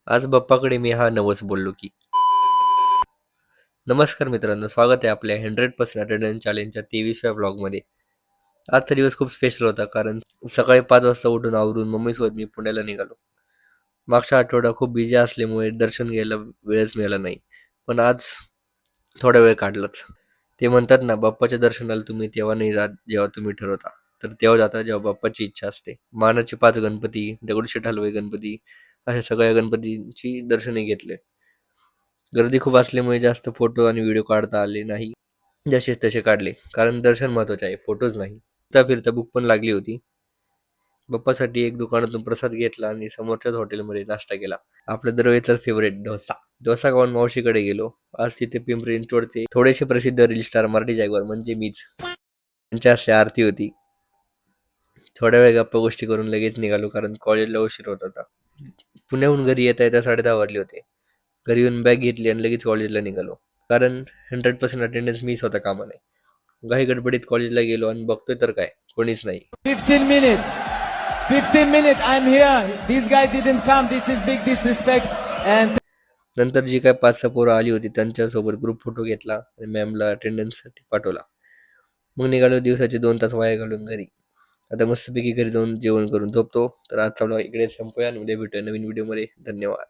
आज बाप्पाकडे मी हा नवस बोललो की नमस्कार मित्रांनो, स्वागत आहे आपल्या 100% अटेंडन्स चॅलेंजच्या 23व्या ब्लॉगमध्ये. आजचा दिवस खूप स्पेशल होता कारण सकाळी 5 वाजता उठून आवरून मम्मीसोबत मी पुण्याला निघालो. मागच्या आठवडा खूप बिझी असल्यामुळे दर्शन घ्यायला वेळच मिळाला नाही, पण आज थोडा वेळ काढलाच. ते म्हणतात ना, बाप्पाच्या दर्शनाला तुम्ही तेव्हा नाही जात जेव्हा तुम्ही ठरवता, तर तेव्हा जाता जेव्हा बाप्पाची इच्छा असते. मानाचे 5 गणपती, दगडूशेठ हलवाई गणपती, अशा सगळ्या गणपतींची दर्शने घेतले. गर्दी खूप असल्यामुळे जास्त फोटो आणि व्हिडिओ काढता आले नाही. जसेच तसे काढले, कारण दर्शन महत्वाचे आहे, फोटोज नाही. फिरता फिरता भूक पण लागली होती. बाप्पासाठी एक दुकानातून प्रसाद घेतला आणि समोरच्याच हॉटेलमध्ये नाश्ता केला. आपल्या दरवेळेचाच फेवरेट डोसा. डोसा खाऊन मावशीकडे गेलो. आज तिथे पिंपरी चिंचवडचे थोडेसे प्रसिद्ध रील स्टार मराठी जागवार म्हणजे मीच, त्यांच्या हस्ते आरती होती. थोड्या वेळ गप्पा गोष्टी करून लगेच निघालो कारण कॉलेजला उशीर होत होता. पुण्याहून घरी येता येता 10:30 वाजले होते. घरी येऊन बॅग घेतली आणि लगेच कॉलेजला निघालो, कारण 100% अटेंडन्स मिस होता कामा नये. घाई गडबडीत कॉलेजला गेलो आणि बघतोय तर काय, कोणीच नाही. 15 minutes. 15 minutes. I'm here. This guy didn't come. This is big disrespect. And नंतर जी काय 5-6 पोरं आली होती त्यांच्यासोबत ग्रुप फोटो घेतला आणि मॅमला अटेंडन्ससाठी पाठवला. मग निघालो दिवसाचे 2 तास वाया घालून घरी. आता मस्तपैकी घरी जाऊन जेवण करून झोपतो. तर आजचा ब्लॉग इकडे संपूया आणि उद्या भेटूया नवीन व्हिडिओमध्ये. धन्यवाद.